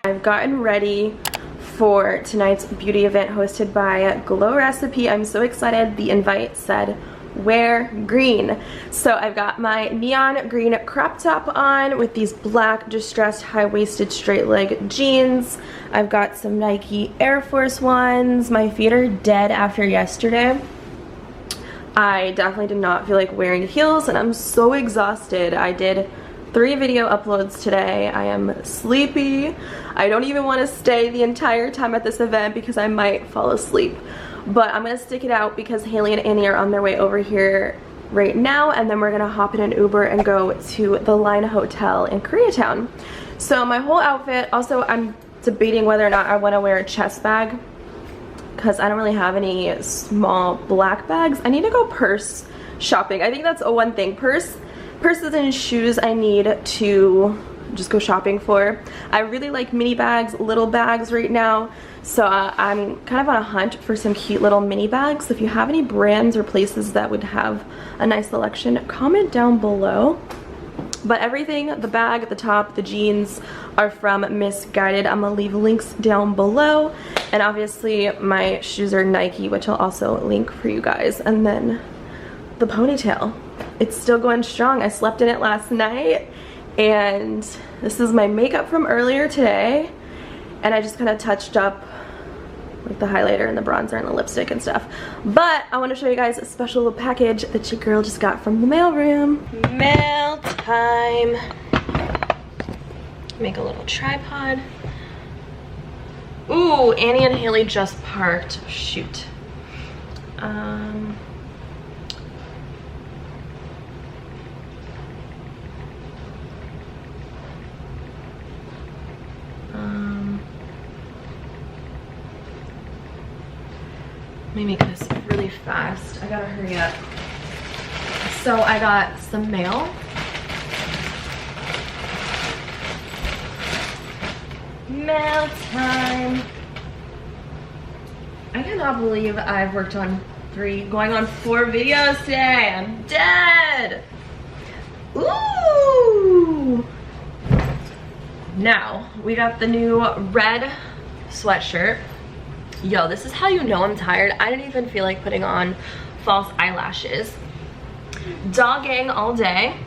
I've gotten ready for tonight's beauty event hosted by Glow Recipe. I'm so excited. The invite said wear green. So I've got my neon green crop top on with these black distressed high-waisted straight leg jeans. I've got some Nike Air Force Ones. My feet are dead after yesterday. I definitely did not feel like wearing heels and I'm so exhausted. I did 3 video uploads today. I am sleepy. I don't even want to stay the entire time at this event because I might fall asleep. But I'm gonna stick it out because Haley and Annie are on their way over here right now, and then we're gonna hop in an Uber and go to the Line Hotel in Koreatown. So my whole outfit, also I'm debating whether or not I want to wear a chest bag because I don't really have any small black bags. I need to go purse shopping. I think that's one thing. Purses and shoes I need to just go shopping for. I really like mini bags, little bags right now. So I'm kind of on a hunt for some cute little mini bags. So if you have any brands or places that would have a nice selection, comment down below. But everything, the bag, the top, the jeans are from Missguided. I'm gonna leave links down below. And obviously my shoes are Nike, which I'll also link for you guys. And then the ponytail, it's still going strong. I slept in it last night. And this is my makeup from earlier today. And I just kind of touched up like the highlighter and the bronzer and the lipstick and stuff. But I want to show you guys a special package that your girl just got from the mailroom. Mail time. Make a little tripod. Ooh, Annie and Haley just parked. Shoot. Let me make this really fast. I gotta hurry up. So I got some mail. Mail time. I cannot believe I've worked on going on 4 videos today. I'm dead. Ooh. Now, we got the new red sweatshirt. Yo, this is how you know I'm tired. I didn't even feel like putting on false eyelashes. Dogging all day.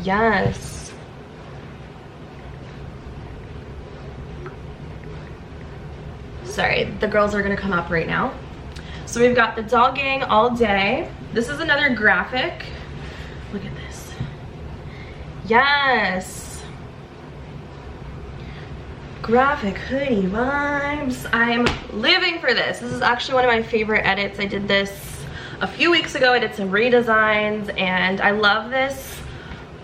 Yes. Sorry, the girls are gonna come up right now. So we've got the dogging all day. This is another graphic. Look at this. Yes. Graphic hoodie vibes. I'm living for this. This is actually one of my favorite edits. I did this a few weeks ago. I did some redesigns and I love this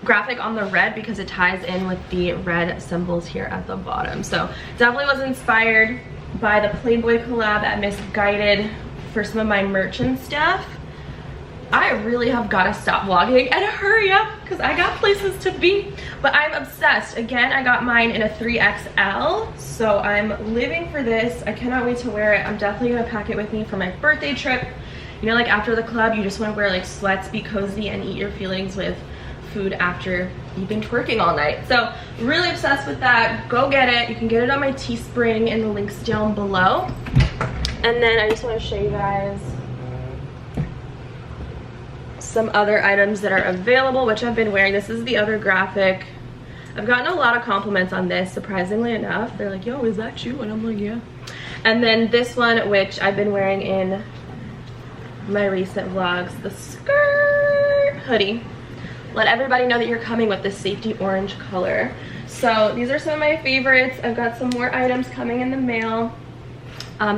graphic on the red because it ties in with the red symbols here at the bottom. So definitely was inspired by the Playboy collab at Missguided for some of my merch and stuff. I really have got to stop vlogging and hurry up because I got places to be. But I'm obsessed. Again, I got mine in a 3XL, so I'm living for this. I cannot wait to wear it. I'm definitely going to pack it with me for my birthday trip. You know, like after the club, you just want to wear like sweats, be cozy, and eat your feelings with food after you've been twerking all night. So really obsessed with that. Go get it. You can get it on my Teespring and the links down below. And then I just want to show you guys some other items that are available, which I've been wearing. This is the other graphic. I've gotten a lot of compliments on this, surprisingly enough. They're like, yo, is that you? And I'm like, yeah. And then this one, which I've been wearing in my recent vlogs, the skirt hoodie. Let everybody know that you're coming with this safety orange color. So these are some of my favorites. I've got some more items coming in the mail.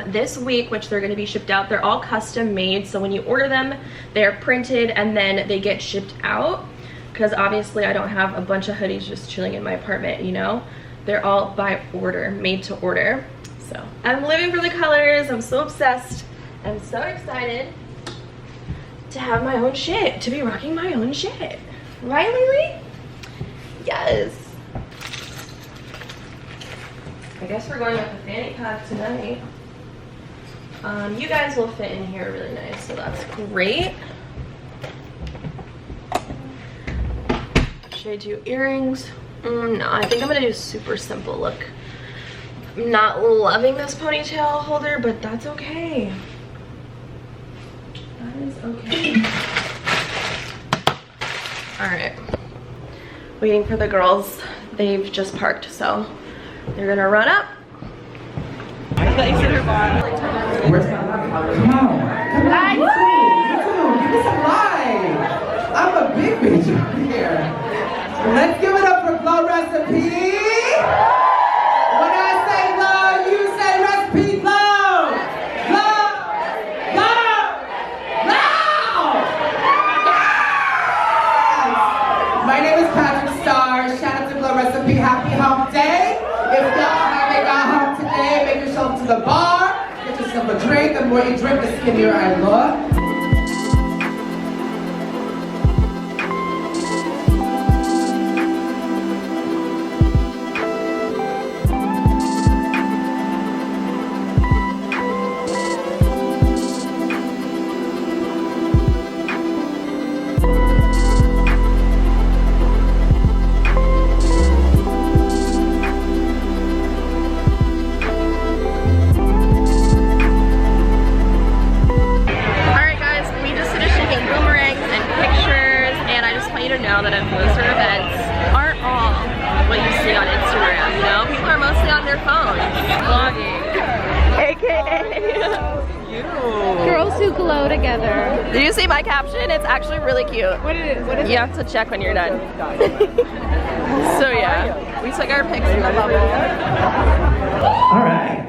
This week, which they're going to be shipped out. They're all custom made, so when you order them, they're printed and then they get shipped out, because obviously I don't have a bunch of hoodies just chilling in my apartment, you know. They're all by order, made to order. So I'm living for the colors. I'm so obsessed. I'm so excited to have my own shit, to be rocking my own shit. Right, Lily? Yes. I guess we're going with the fanny pack tonight. You guys will fit in here really nice, so that's great. Should I do earrings? No, I think I'm gonna do super simple look. I'm not loving this ponytail holder, but that's okay. That is okay. All right, waiting for the girls. They've just parked, so they're gonna run up. Come on. Give me some light. I'm a big bitch here. Let's give it up for Glow Recipe. When I say glow, you say recipe glow. Glow. Glow. Glow. Yes. My name is Patrick Starr. Shout out to Glow Recipe. Happy hump day. If y'all haven't got hump today, make yourself to the bar. Get yourself a drink. The more you drink, the skinnier I look. Now that influencer events aren't all what you see on Instagram, you know? People are mostly on their phones, vlogging. AKA Girls who glow together. Did you see my caption? It's actually really cute. What is it? You have to check when you're done. So yeah, we took our pics in the bubble. Alright,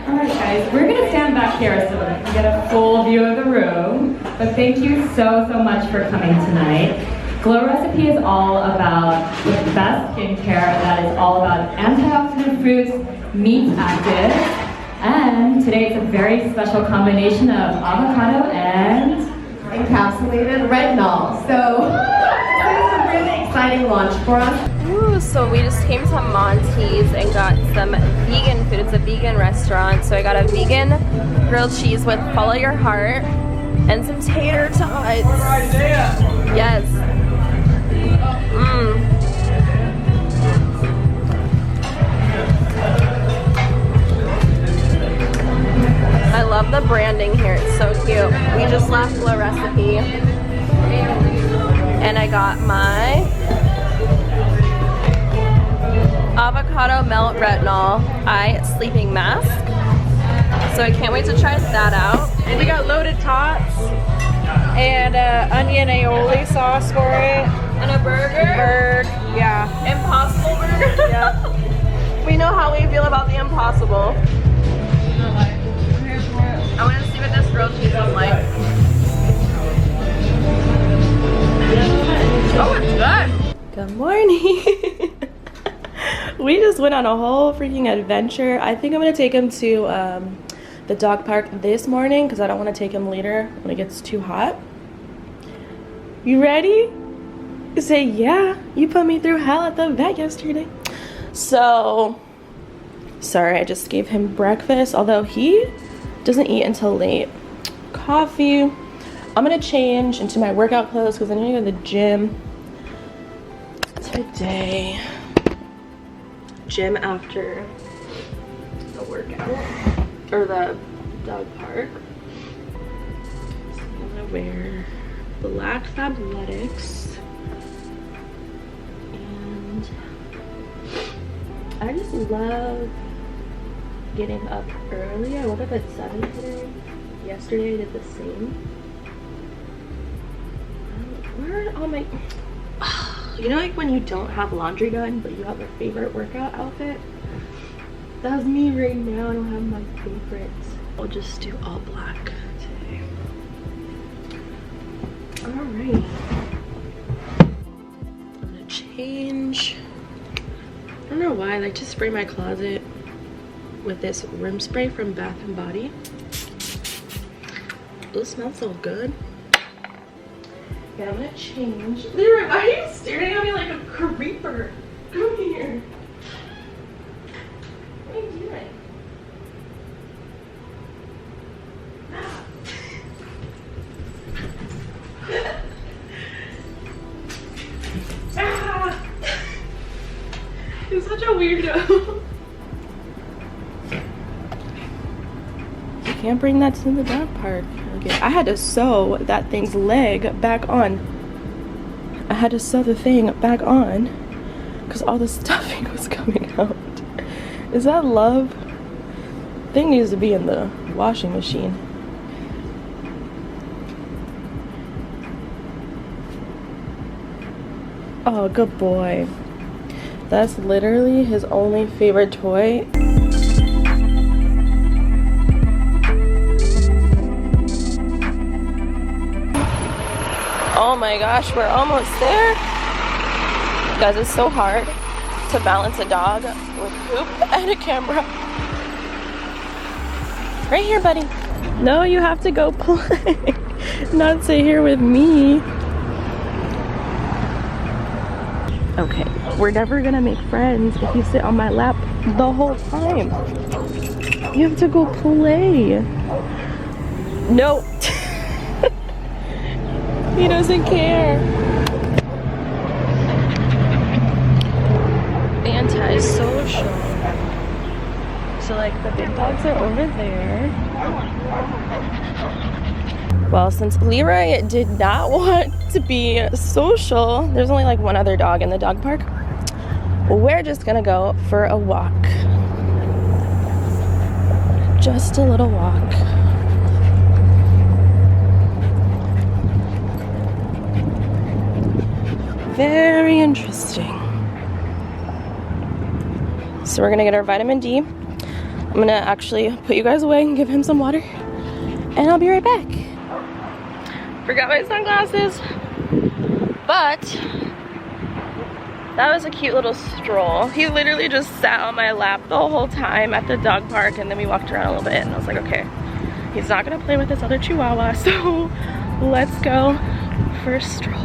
guys, we're gonna stand back here so that we can get a full view of the room. But thank you so much for coming tonight. Glow Recipe is all about the best skincare that is all about antioxidant fruits, meat active, and today it's a very special combination of avocado and encapsulated retinol. So this is a really exciting launch for us. Ooh, so we just came to Monty's and got some vegan food. It's a vegan restaurant. So I got a vegan grilled cheese with Follow Your Heart and some tater tots. Yes. I love the branding here. It's so cute. We just left Glow Recipe. And I got my avocado melt retinol eye sleeping mask. So I can't wait to try that out. And we got loaded tots and onion aioli sauce for it. And a burger. Yeah. Impossible burger. Yeah. We know how we feel about the impossible. I want to see what this grilled cheese is like. Oh, it's good. Good morning. We just went on a whole freaking adventure. I think I'm gonna take him to the dog park this morning because I don't want to take him later when it gets too hot. You ready? Say yeah. You put me through hell at the vet yesterday. So, sorry, I just gave him breakfast, although he doesn't eat until late. Coffee. I'm gonna change into my workout clothes because I need to go to the gym today. Gym after the workout or the dog park. So I'm gonna wear black Fabletics and I just love getting up early. I woke up at 7 today. Yesterday I did the same. Where are all my... You know, like when you don't have laundry done, but you have a favorite workout outfit? That's me right now. I don't have my favorites. I'll just do all black today. Alright. I'm gonna change. I don't know why I like to spray my closet with this room spray from Bath & Body. It smells so good. Yeah, I'm gonna change. Leroy, why are you staring at me like a creeper? Come here. What are you doing? Ah. such a weirdo. You can't bring that to the dog park. Okay, I had to sew that thing's leg back on. I had to sew the thing back on because all the stuffing was coming out. Is that love? Thing needs to be in the washing machine. Oh, good boy. That's literally his only favorite toy. Oh my gosh, we're almost there. Guys, it's so hard to balance a dog with poop and a camera. Right here, buddy. No, you have to go play. Not sit here with me. Okay, we're never gonna make friends if you sit on my lap the whole time. You have to go play. No. He doesn't care. Anti-social. So like the big dogs are over there. Well, since Leroy did not want to be social, there's only like one other dog in the dog park. We're just gonna go for a walk. Just a little walk. Very interesting. So we're gonna get our vitamin D. I'm gonna actually put you guys away and give him some water, and I'll be right back. Forgot my sunglasses, but that was a cute little stroll. He literally just sat on my lap the whole time at the dog park, and then we walked around a little bit, and I was like, okay, he's not gonna play with this other chihuahua, so let's go for a stroll.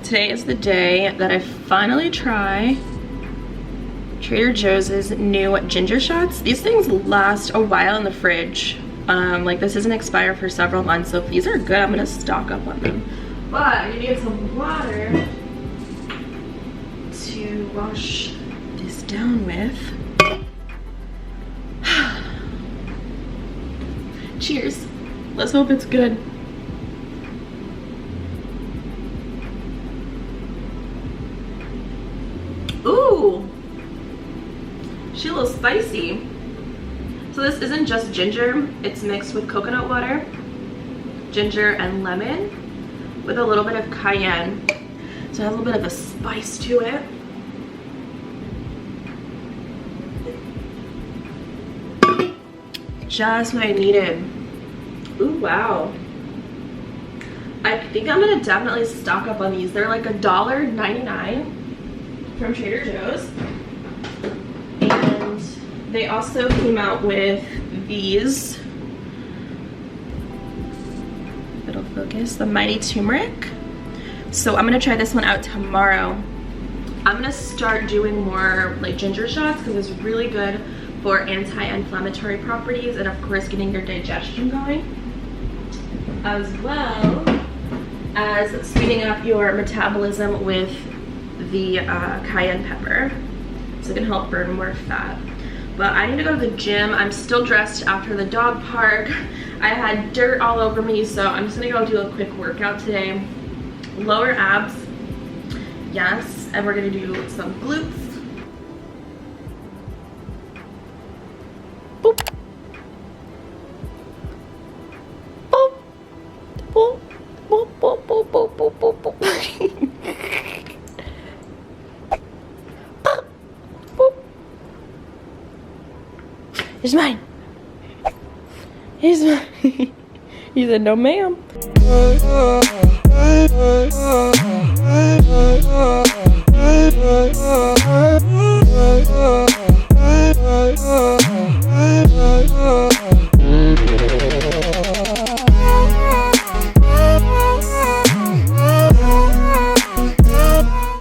Today is the day that I finally try Trader Joe's new ginger shots. These things last a while in the fridge. Like this doesn't expire for several months, so if these are good, I'm gonna stock up on them. But I'm gonna get some water to wash this down with. Cheers. Let's hope it's good. Ooh, she's a little spicy. So this isn't just ginger, it's mixed with coconut water, ginger and lemon with a little bit of cayenne. So it has a little bit of a spice to it. Just what I needed. Ooh, wow. I think I'm gonna definitely stock up on these. They're like $1.99. From Trader Joe's, and they also came out with these. It'll focus, the Mighty Turmeric. So I'm gonna try this one out tomorrow. I'm gonna start doing more like ginger shots because it's really good for anti-inflammatory properties and of course getting your digestion going, as well as speeding up your metabolism with the cayenne pepper, so it can help burn more fat. But I need to go to the gym. I'm still dressed after the dog park. I had dirt all over me, so I'm just gonna go do a quick workout today. Lower abs, yes, and we're gonna do some glutes. Boop. Boop. Boop. Boop, boop, boop, boop, boop, boop, boop. It's mine. It's mine. He said, no ma'am.